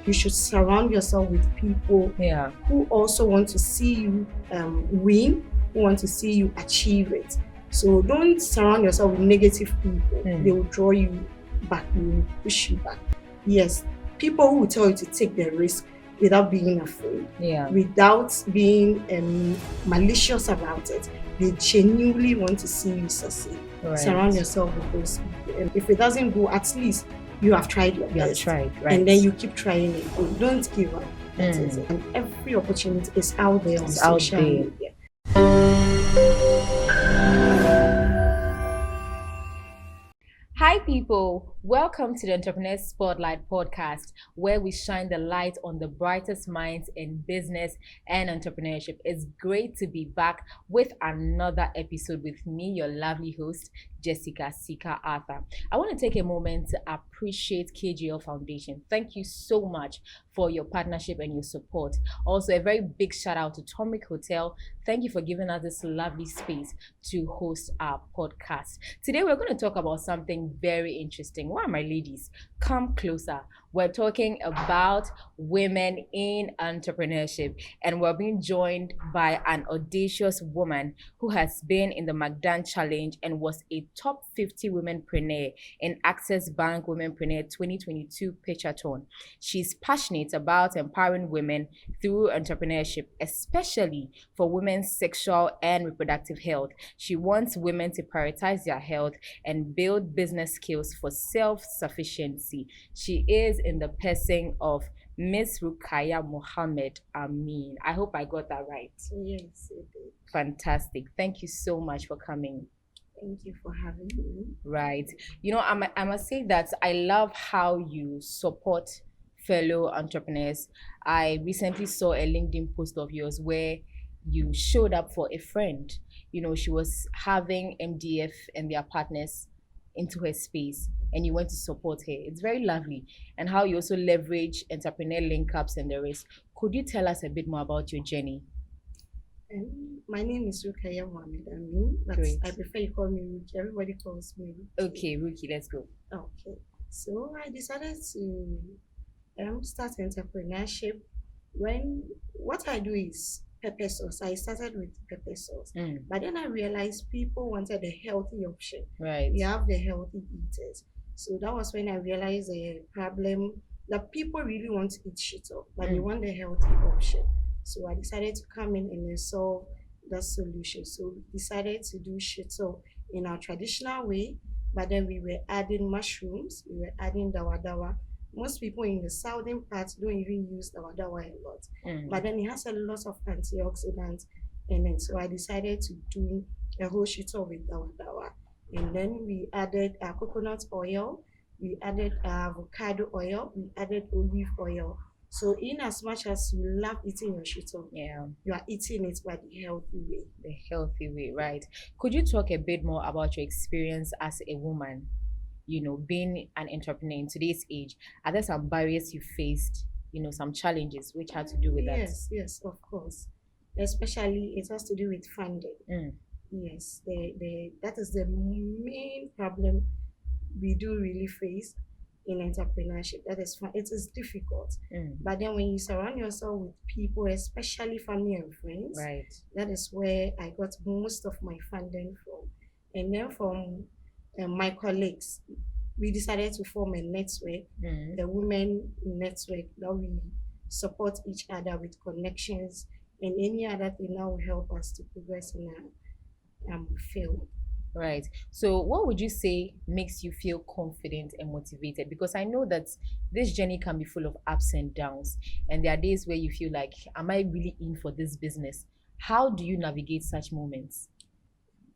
you should surround yourself with people who also want to see you win, who want to see you achieve it. So don't surround yourself with negative people. They will draw you back, they will push you back. Yes, people who will tell you to take the risk without being afraid, without being malicious about it. They genuinely want to see you succeed. Right. Surround yourself with those people. And if it doesn't go, at least you have tried your best. Right. And then you keep trying it. Don't give up. That is it. And every opportunity is out there on social media. Hi people, welcome to the Entrepreneur Spotlight podcast, where we shine the light on the brightest minds in business and entrepreneurship. It's great to be back with another episode with me, your lovely host, Jessica Sika Arthur. I want to take a moment to appreciate KGL Foundation. Thank you so much for your partnership and your support. Also, a very big shout out to Atomic Hotel. Thank you for giving us this lovely space to host our podcast. Today, we're going to talk about something very interesting. Why, my ladies? Come closer. We're talking about women in entrepreneurship, and we're being joined by an audacious woman who has been in the McDan Challenge and was a top 50 womenpreneur in Access Bank Womenpreneur 2022 Pitchathon. She's passionate about empowering women through entrepreneurship, especially for women's sexual and reproductive health. She wants women to prioritize their health and build business skills for self-sufficiency. She is in the person of Miss Rukaiya Mohammed Ameen. I hope I got that right. Yes, you did. Fantastic. Thank you so much for coming. Thank you for having me. Right. You know, I must say that I love how you support fellow entrepreneurs. I recently saw a LinkedIn post of yours where you showed up for a friend. You know, she was having MDF and their partners into her space, and you went to support her. It's very lovely. And how you also leverage entrepreneur link-ups and the rest. Could you tell us a bit more about your journey? My name is Rukaiya Mohammed Ameen, but Great. I prefer you call me Ruki. Everybody calls me Ruki. Okay, Ruki, let's go. Okay. So I decided to start entrepreneurship when what I do is pepper sauce. I started with pepper sauce. But then I realized people wanted a healthy option. Right. You have the healthy eaters. So that was when I realized the problem that people really want to eat shito, but they want the healthy option. So I decided to come in and solve that solution. So we decided to do shito in our traditional way, but then we were adding mushrooms, we were adding dawa. Most people in the southern part don't even use dawa a lot. But then it has a lot of antioxidants in it. So I decided to do a whole shito with dawa. And then we added coconut oil, we added avocado oil, we added olive oil. So in as much as you love eating your shito, you are eating it by the healthy way. The healthy way, right. Could you talk a bit more about your experience as a woman, you know, being an entrepreneur in today's age? Are there some barriers you faced, you know, some challenges which had to do with that? Yes, of course. Especially it has to do with funding. Yes, that is the main problem we do really face in entrepreneurship. That is fun. It is difficult. But then when you surround yourself with people, especially family and friends, right, that is where I got most of my funding from. And then from my colleagues, we decided to form a network, the women network, that we support each other with connections and any other thing that will help us to progress in our field. Right. So what would you say makes you feel confident and motivated? Because I know that this journey can be full of ups and downs. And there are days where you feel like, am I really in for this business? How do you navigate such moments?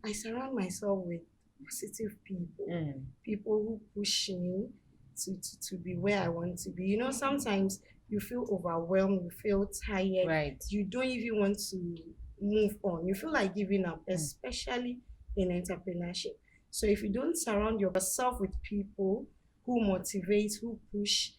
I surround myself with positive people, people who push me to be where I want to be. You know, sometimes you feel overwhelmed, you feel tired. Right. You don't even want to move on. You feel like giving up, especially in entrepreneurship. So if you don't surround yourself with people who motivate, who push,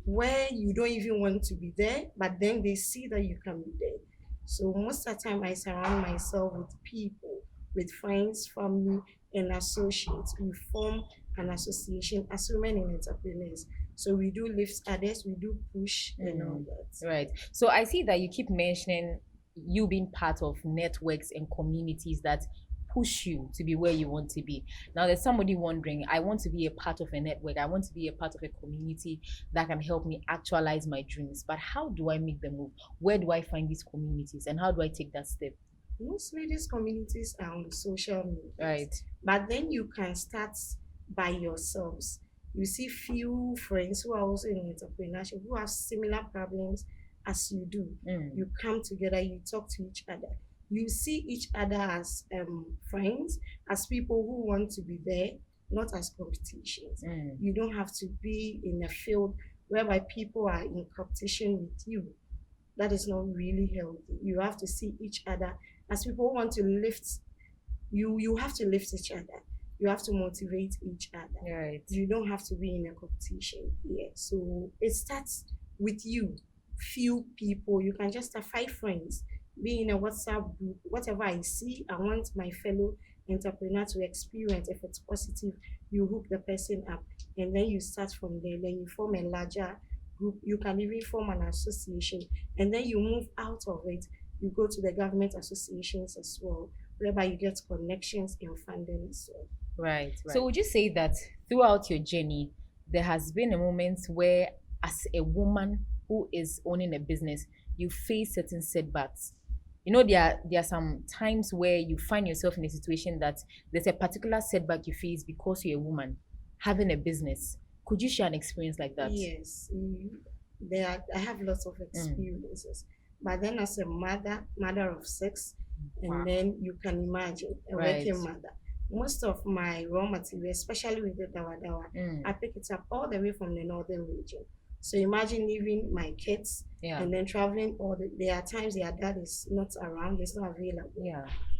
where you don't even want to be there, but then they see that you can be there. So most of the time I surround myself with people, with friends, family, and associates. We form an association as women in entrepreneurs. So we do lift others, we do push and all that. Right. So I see that you keep mentioning you being part of networks and communities that push you to be where you want to be. Now, there's somebody wondering, I want to be a part of a network, I want to be a part of a community that can help me actualize my dreams. But how do I make the move? Where do I find these communities and how do I take that step? Mostly these communities are on social media. Right. But then you can start by yourselves. You see few friends who are also in entrepreneurship who have similar problems as you do. You come together, you talk to each other. You see each other as friends, as people who want to be there, not as competitions. You don't have to be in a field whereby people are in competition with you. That is not really healthy. You have to see each other as people who want to lift you. You have to lift each other. You have to motivate each other. Right. You don't have to be in a competition. Yeah. So it starts with you. Few people. You can just have 5 friends. Be in a WhatsApp group. Whatever I see, I want my fellow entrepreneur to experience. If it's positive, you hook the person up, and then you start from there. Then you form a larger group. You can even form an association, and then you move out of it. You go to the government associations as well, whereby you get connections and funding as well. Right. So would you say that throughout your journey, there has been a moment where, as a woman who is owning a business, you face certain setbacks? You know, there are some times where you find yourself in a situation that there's a particular setback you face because you're a woman having a business. Could you share an experience like that? Yes, I have lots of experiences. But then as a mother of 6, and then you can imagine a working mother. Most of my raw material, especially with the dawa dawa, I pick it up all the way from the northern region. So imagine leaving my kids and then traveling there are times their dad is not around, he's not available.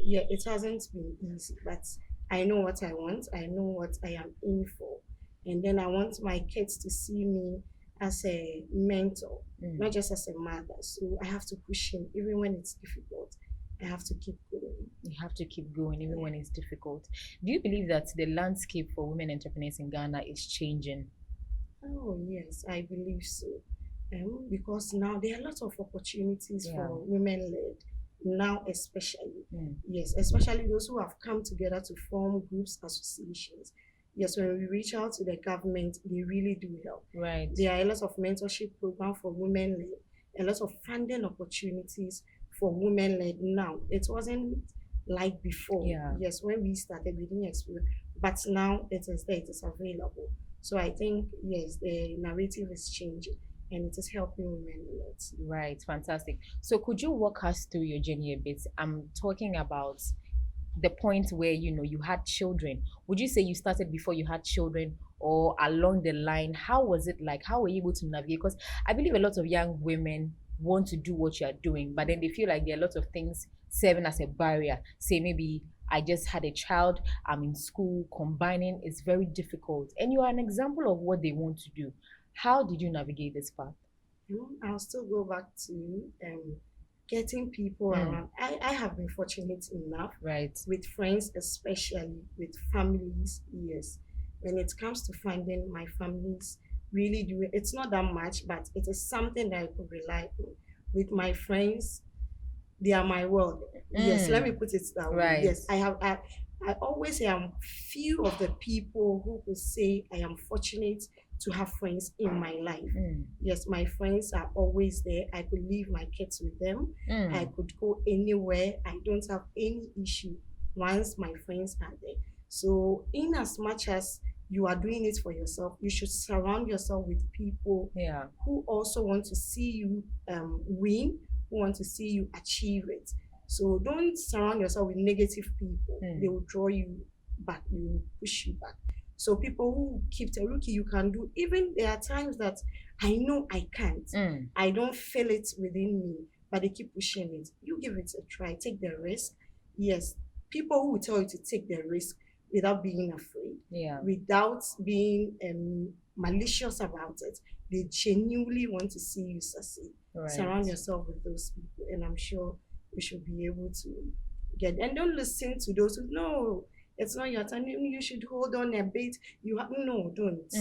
Yeah, it hasn't been easy, but I know what I want, I know what I am in for. And then I want my kids to see me as a mentor, not just as a mother. So I have to push him even when it's difficult. I have to keep going. You have to keep going even when it's difficult. Do you believe that the landscape for women entrepreneurs in Ghana is changing? Oh, yes, I believe so. Because now there are lots of opportunities for women-led, now especially. Yes, especially those who have come together to form groups, associations. Yes, when we reach out to the government, they really do help. Right. There are a lot of mentorship programs for women-led, a lot of funding opportunities for women-led now. It wasn't like before. Yes, when we started, we didn't experience, but now it is there, it is available. So I think, yes, the narrative is changing and it is helping women a lot. Right, fantastic. So could you walk us through your journey a bit? I'm talking about the point where, you had children. Would you say you started before you had children or along the line? How was it like? How were you able to navigate? Because I believe a lot of young women want to do what you are doing, but then they feel like there are a lot of things serving as a barrier. Say maybe I just had a child, I'm in school, combining is very difficult. And you are an example of what they want to do. How did you navigate this path? I'll still go back to getting people around. I have been fortunate enough, with friends, especially with families. Yes, when it comes to finding, my families really do it. It's not that much, but it is something that I could rely on. With my friends, they are my world. Yes, let me put it that way. Yes, I always say I'm few of the people who could say I am fortunate to have friends in my life. Yes, my friends are always there. I could leave my kids with them. I could go anywhere. I don't have any issue once my friends are there. So in as much as you are doing it for yourself, you should surround yourself with people who also want to see you win, who want to see you achieve it. So don't surround yourself with negative people. They will draw you back, they will push you back. So people who keep telling Ruki, you can do, even there are times that I know I can't. I don't feel it within me, but they keep pushing it. You give it a try, take the risk. Yes, people who will tell you to take the risk without being afraid, without being malicious about it. They genuinely want to see you succeed. Surround yourself with those people, and I'm sure you should be able to get. And don't listen to those who, no, It's not your turn. You should hold on a bit. You have no, don't.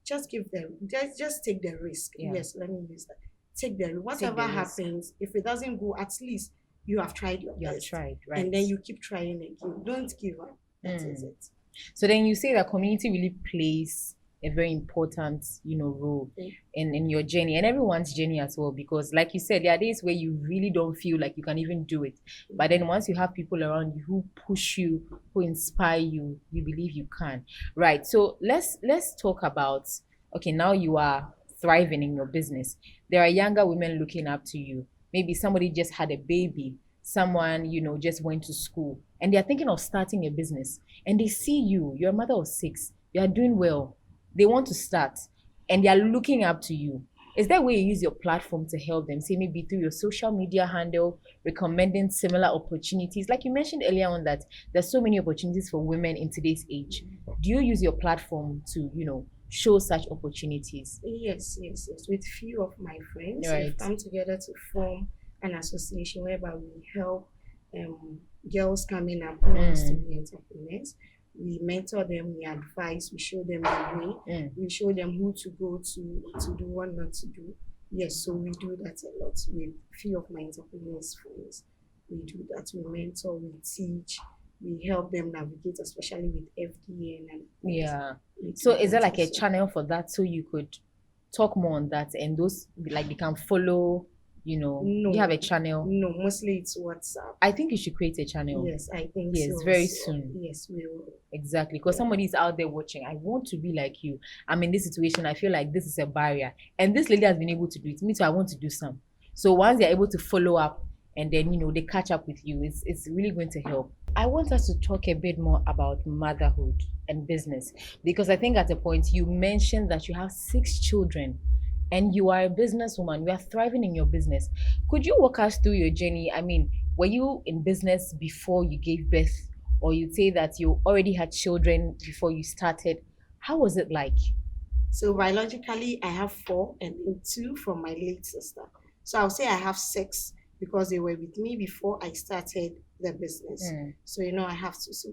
Just give them. Just take the risk. Yeah. Yes, let me use that. Take the risk. Take Whatever the risk. happens, if it doesn't go, at least you have tried your You have best. tried, right? And then you keep trying again. Don't give up. That is it. So then you say that community really plays a very important, role in your journey and everyone's journey as well. Because like you said, there are days where you really don't feel like you can even do it. But then once you have people around you who push you, who inspire you, you believe you can. Right. So let's talk about, okay, now you are thriving in your business. There are younger women looking up to you. Maybe somebody just had a baby. Someone, just went to school and they're thinking of starting a business and they see you're a mother of 6, you are doing well. They want to start and they are looking up to you. Is there a way you use your platform to help them? Say maybe through your social media handle, recommending similar opportunities. Like you mentioned earlier on that there's so many opportunities for women in today's age. Do you use your platform to, show such opportunities? Yes. With few of my friends, Right. we've come together to form an association whereby we help girls coming up who wants to be entrepreneurs. We mentor them, we advise, we show them the way, we show them who to go to do what not to do. Yes, so we do that a lot with few of my entrepreneurs friends. We do that, we mentor, we teach, we help them navigate, especially with FDA and yeah. So is there like a channel for that so you could talk more on that and those like they can follow? No. You have a channel? No, mostly it's WhatsApp. I think you should create a channel. Yes, I think yes, so. very soon. Yes, we will. Exactly, because somebody's out there watching. I want to be like you. I'm in this situation. I feel like this is a barrier. And this lady has been able to do it. Me too, I want to do some. So once they're able to follow up and then, they catch up with you, it's really going to help. I want us to talk a bit more about motherhood and business because I think at a point you mentioned that you have 6 children. And you are a businesswoman, you are thriving in your business. Could you walk us through your journey? I mean, were you in business before you gave birth? Or you'd say that you already had children before you started? How was it like? So biologically, I have 4 and 2 from my late sister. So I'll say I have 6 because they were with me before I started the business. So, I have to. So,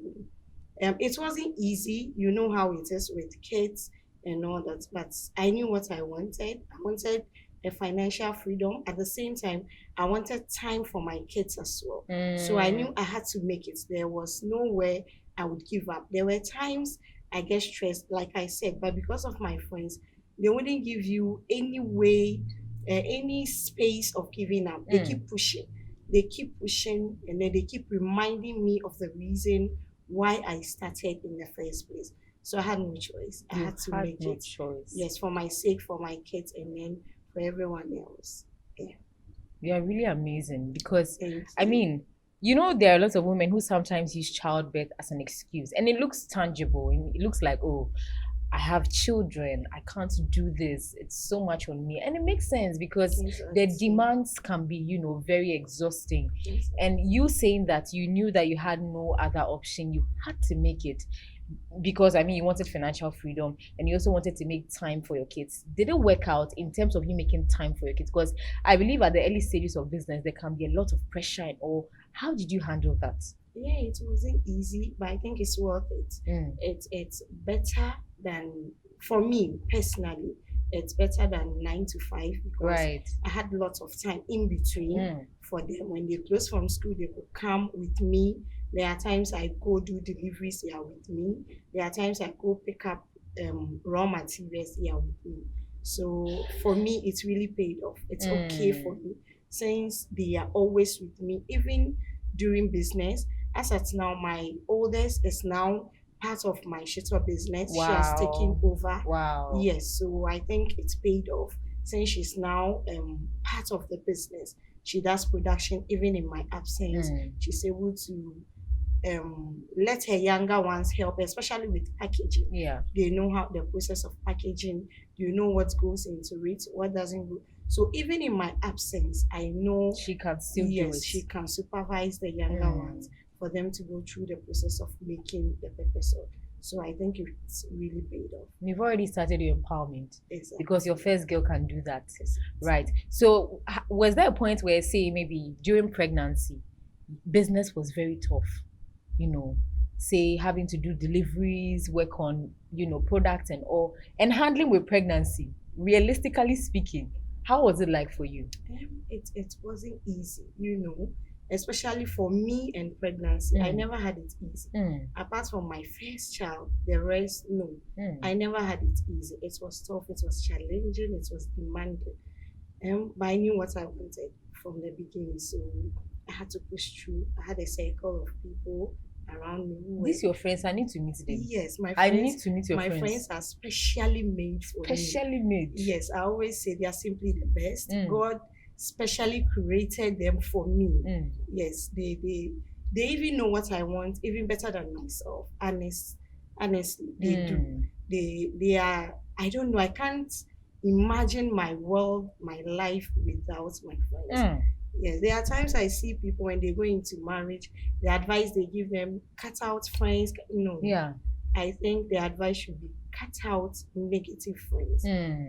it wasn't easy. You know how it is with kids and all that, but I knew what I wanted. I wanted a financial freedom. At the same time, I wanted time for my kids as well. So I knew I had to make it. There was no way I would give up. There were times I get stressed, like I said, but because of my friends, they wouldn't give you any way, any space of giving up. They keep pushing. And then they keep reminding me of the reason why I started in the first place. So I had no choice. I had to make it. Choice. Yes, for my sake, for my kids, and then for everyone else. Yeah. You are really amazing because, I mean, there are lots of women who sometimes use childbirth as an excuse and it looks tangible. It looks like, oh, I have children. I can't do this. It's so much on me. And it makes sense because the demands can be, very exhausting. And you saying that you knew that you had no other option, you had to make it. Because you wanted financial freedom and you also wanted to make time for your kids. Did it work out in terms of you making time for your kids? Because I believe at the early stages of business there can be a lot of pressure and all. How did you handle that? Yeah, it wasn't easy, but I think it's worth it. It's better than, for me personally, it's better than 9 to 5 because I had lots of time in between for them. When they close from school, they could come with me. There are times I go do deliveries, they are with me. There are times I go pick up raw materials, they are with me. So for me, it's really paid off. It's okay for me since they are always with me, even during business. As at now, my oldest is now part of my shuttle business. Wow. She has taken over. Wow. Yes, so I think it's paid off since she's now part of the business. She does production even in my absence. She's able to let her younger ones help, especially with packaging. Yeah. They know how the process of packaging, what goes into it, what doesn't go. So even in my absence, I know she can still do it. She can supervise the younger ones for them to go through the process of making the purpose of. So I think it's really paid off. You've already started your empowerment. Exactly. Because your first girl can do that. Right. So was there a point where, say, maybe during pregnancy, business was very tough? say having to do deliveries, work on, products and all, and handling with pregnancy. Realistically speaking, how was it like for you? It wasn't easy, especially for me and pregnancy. I never had it easy. Apart from my first child, the rest, no. I never had it easy. It was tough, it was challenging, it was demanding. But I knew what I wanted from the beginning, so I had to push through. I had a circle of people around me. These your friends, I need to meet them. Yes, my I friends. need to meet your My friends are specially made for me. Specially made. Yes, I always say they are simply the best. God specially created them for me. Yes, they even know what I want, even better than myself. Honestly, they do. They are. I don't know. I can't imagine my world, my life without my friends. Yes, there are times I see people when they go into marriage, the advice they give them, cut out friends. Yeah. I think the advice should be cut out negative friends.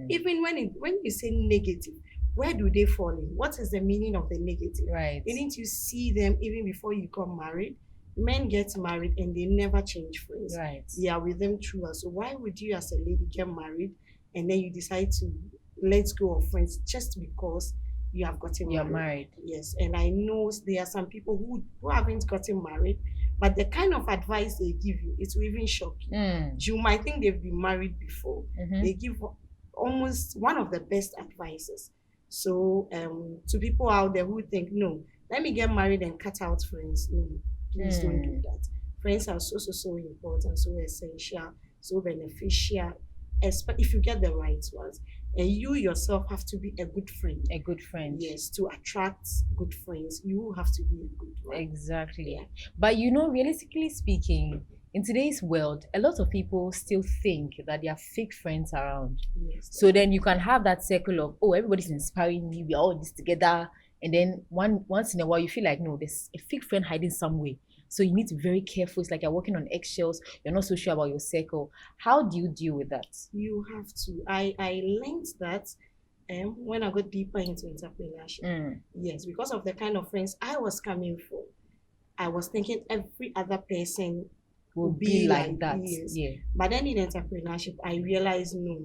Even when you say negative, where do they fall in? What is the meaning of the negative? Right. You need to see them even before you got married. Men get married and they never change friends. Right. They are with them throughout. So why would you as a lady get married and then you decide to let go of friends just because you have gotten married? You're married. Yes. And I know there are some people who haven't gotten married, but the kind of advice they give you, it will even shock you. You might think they've been married before. They give almost one of the best advices. So to people out there who think, no, let me get married and cut out friends. No, please don't do that. Friends are so important, so essential, so beneficial, if you get the right ones. And you yourself have to be a good friend. A good friend. Yes, to attract good friends, you have to be a good one. Exactly. Yeah. But realistically speaking, in today's world, a lot of people still think that there are fake friends around. Yes. So then you can have that circle of, oh, everybody's inspiring me, we're all in this together. And then once in a while, you feel like, no, there's a fake friend hiding somewhere. So you need to be very careful. It's like you're walking on eggshells. You're not so sure about your circle. How do you deal with that? You have to. I learned that when I got deeper into entrepreneurship. Yes, because of the kind of friends I was coming from. I was thinking every other person would be like that. Yes. Yeah. But then in entrepreneurship, I realized no,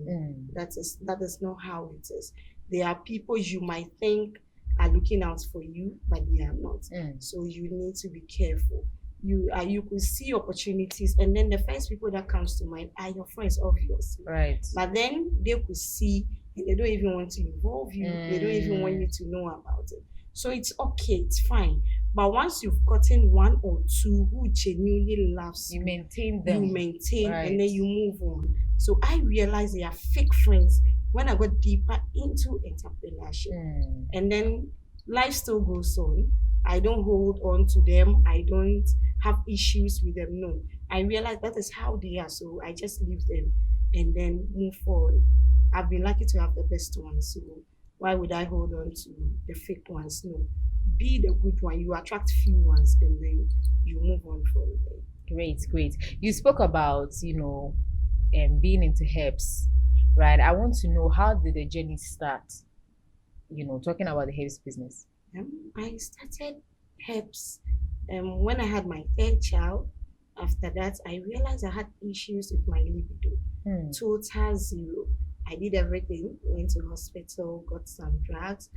that is not how it is. There are people you might think are looking out for you, but they are not. So you need to be careful. You could see opportunities, and then the first people that comes to mind are your friends, obviously. Right. But then they could see, and they don't even want to involve you. They don't even want you to know about it. So it's okay, it's fine. But once you've gotten one or two who genuinely loves you, maintain them. You maintain, right. And then you move on. So I realized they are fake friends when I got deeper into entrepreneurship. And then life still goes on. I don't hold on to them. I don't have issues with them. No. I realized that is how they are. So I just leave them and then move forward. I've been lucky to have the best ones. So why would I hold on to the fake ones? No. Be the good one. You attract few ones and then you move on from there. Great. You spoke about, being into herbs, right? I want to know, how did the journey start? Talking about the herbs business. I started herbs when I had my third child. After that, I realized I had issues with my libido. Total zero. I did everything. Went to hospital, got some drugs.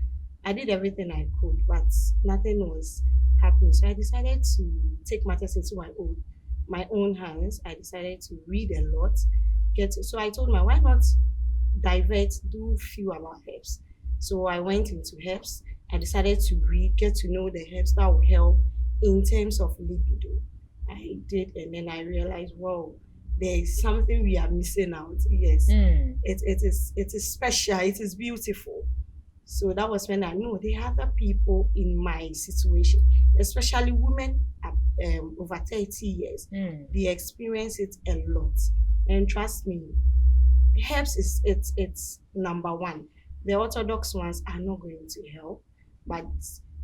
I did everything I could, but nothing was happening. So I decided to take matters into my own hands. I decided to read a lot. So I told why not do few about herbs. So I went into herbs. I decided to read, get to know the herbs that will help in terms of libido. I did, and then I realized, wow, there is something we are missing out. Yes, it is special. It is beautiful. So that was when I know there are other people in my situation, especially women over 30 years. They experience it a lot, and trust me, herbs it's number one. The orthodox ones are not going to help, but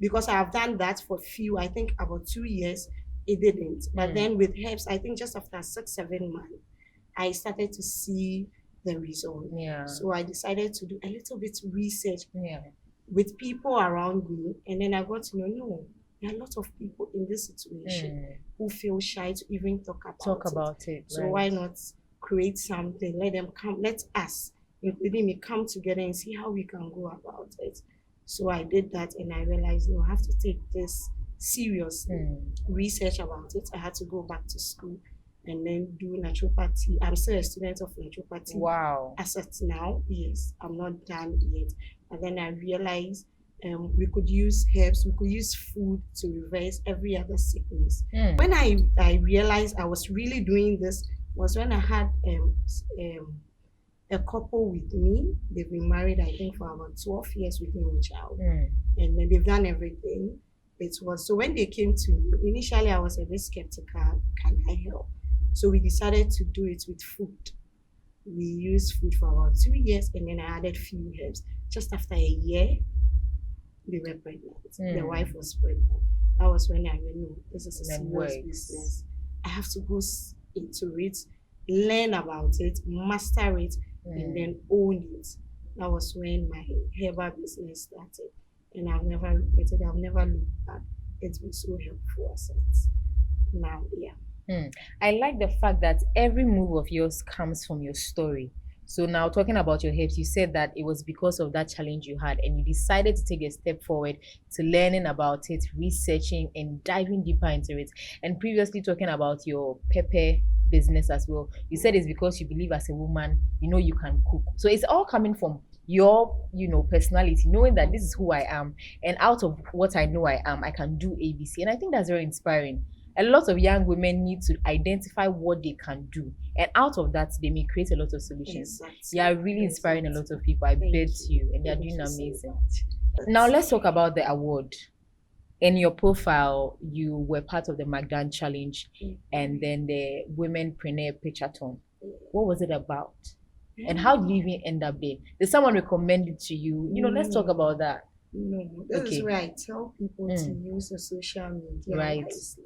because I have done that for I think about 2 years, it didn't. But then with herbs, I think just after 6-7 months, I started to see the result. Yeah. So I decided to do a little bit research with people around me, and then I got to know, no, there are a lot of people in this situation. who feel shy to even talk about it. So right. why not create something? Let us, including me, come together and see how we can go about it. So I did that, and I realized, no, I have to take this seriously. Research about it. I had to go back to school and then do naturopathy. I'm still a student of naturopathy. Wow. As at now, yes, I'm not done yet. And then I realized we could use herbs, we could use food to reverse every other sickness. When I realized I was really doing this was when I had a couple with me. They've been married, I think, for about 12 years with no child. And then they've done everything. It was so when they came to me, initially I was a bit skeptical. Can I help? So we decided to do it with food. We used food for about 2 years, and then I added few herbs. Just after a year, they were pregnant. The wife was pregnant. That was when I knew this is a serious business. I have to go into it, learn about it, master it, and then own it. That was when my herbal business started. And I've never regretted it. I've never looked back. It's been so helpful as it now, yeah. I like the fact that every move of yours comes from your story. So now talking about your herbs, you said that it was because of that challenge you had and you decided to take a step forward to learning about it, researching and diving deeper into it. And previously talking about your pepper business as well, you said it's because you believe as a woman, you know, you can cook. So it's all coming from your, personality, knowing that this is who I am, and out of what I know I am, I can do ABC. And I think that's very inspiring. A lot of young women need to identify what they can do, and out of that they may create a lot of solutions. You are really inspiring a lot of people. I bet you, and you're doing amazing. Now let's talk about the award. In your profile, you were part of the Magdan Challenge and then the Womenpreneur Pitchathon. What was it about? And how did you even end up there? Did someone recommend it to you? Let's talk about that. No, this is where I tell people to use the social media wisely.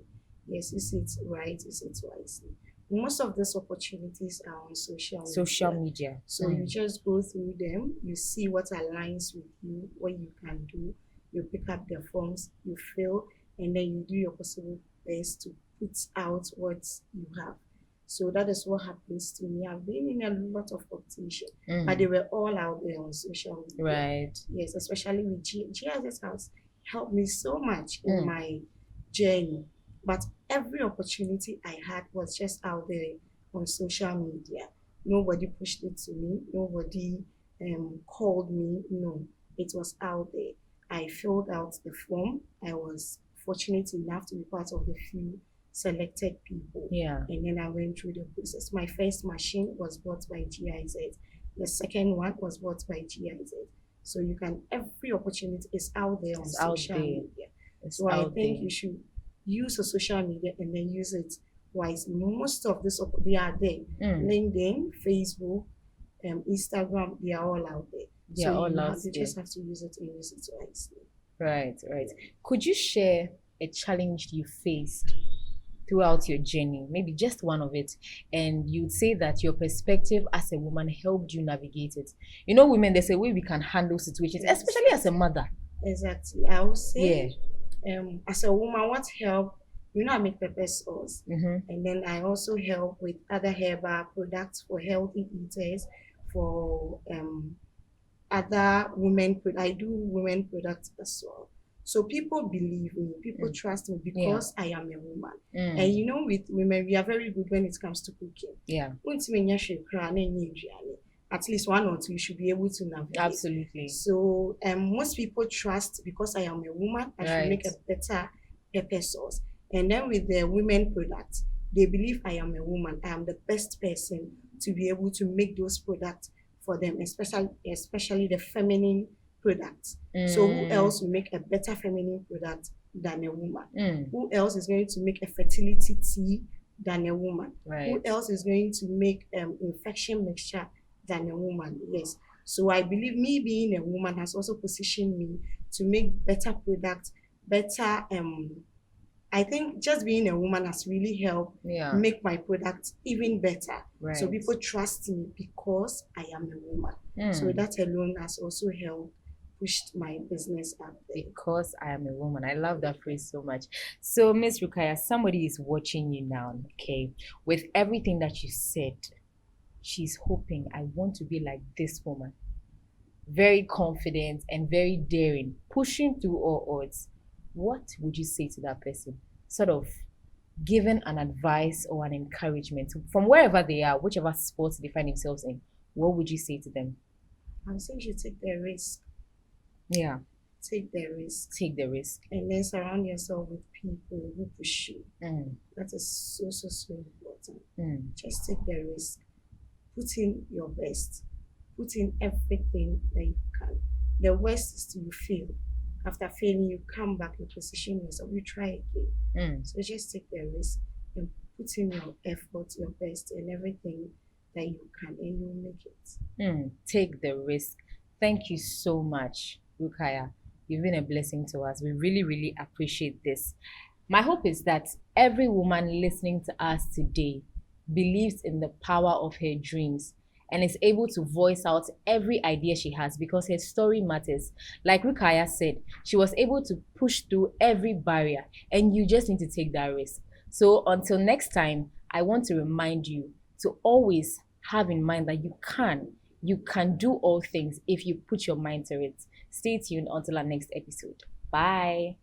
Yes, use it right, use it wisely. Most of these opportunities are on social media. So you just go through them, you see what aligns with you, what you can do, you pick up the forms, you fill, and then you do your possible best to put out what you have. So that is what happens to me. I've been in a lot of competition, but they were all out there on social media. Right. Yes, especially with GIS has helped me so much in my journey. But every opportunity I had was just out there on social media. Nobody pushed it to me. Nobody called me. No, it was out there. I filled out the form. I was fortunate enough to be part of the few selected people. Yeah. And then I went through the process. My first machine was bought by GIZ. The second one was bought by GIZ. So every opportunity is out there on social media. So I think you should use the social media and then use it wisely. Most of this, they are there. LinkedIn, Facebook, Instagram, they are all out there. They are all out there. You just have to use it and use it wisely. Right. Could you share a challenge you faced throughout your journey, maybe just one of it, and you'd say that your perspective as a woman helped you navigate it? Women, there's a way we can handle situations, especially as a mother. Exactly. I would say, as a woman, what help? I make pepper sauce, and then I also help with other herbal products for healthy eaters, for other women. I do women products as well. So people believe me, people trust me because I am a woman. And with women, we are very good when it comes to cooking. Yeah. At least one or two, you should be able to navigate. Absolutely. So most people trust because I am a woman, I should make a better pepper sauce. And then with the women products, they believe I am a woman. I am the best person to be able to make those products for them, especially the feminine products. So who else will make a better feminine product than a woman? Who else is going to make a fertility tea than a woman? Right. Who else is going to make infection mixture than a woman? Yes. So I believe me being a woman has also positioned me to make better products, better. I think just being a woman has really helped make my product even better. Right. So people trust me because I am a woman. So that alone has also helped pushed my business up there. Because I am a woman. I love that phrase so much. So, Miss Rukaiya, somebody is watching you now, okay? With everything that you said, she's hoping, I want to be like this woman. Very confident and very daring, pushing through all odds. What would you say to that person? Sort of giving an advice or an encouragement from wherever they are, whichever sports they find themselves in. What would you say to them? I would say you should take the risk. Yeah. Take the risk. Take the risk. And then surround yourself with people who push you. Mm. That is so important. Mm. Just take the risk. Put in your best. Put in everything that you can. The worst is to fail. After failing, you come back, you position yourself, you try again. Mm. So just take the risk and put in your effort, your best, and everything that you can, and you'll make it. Mm. Take the risk. Thank you so much, Rukaiya. You've been a blessing to us. We really appreciate this. My hope is that every woman listening to us today believes in the power of her dreams and is able to voice out every idea she has because her story matters. Like Rukaiya said, she was able to push through every barrier, and you just need to take that risk. So until next time, I want to remind you to always have in mind that you can do all things if you put your mind to it. Stay tuned until our next episode. Bye.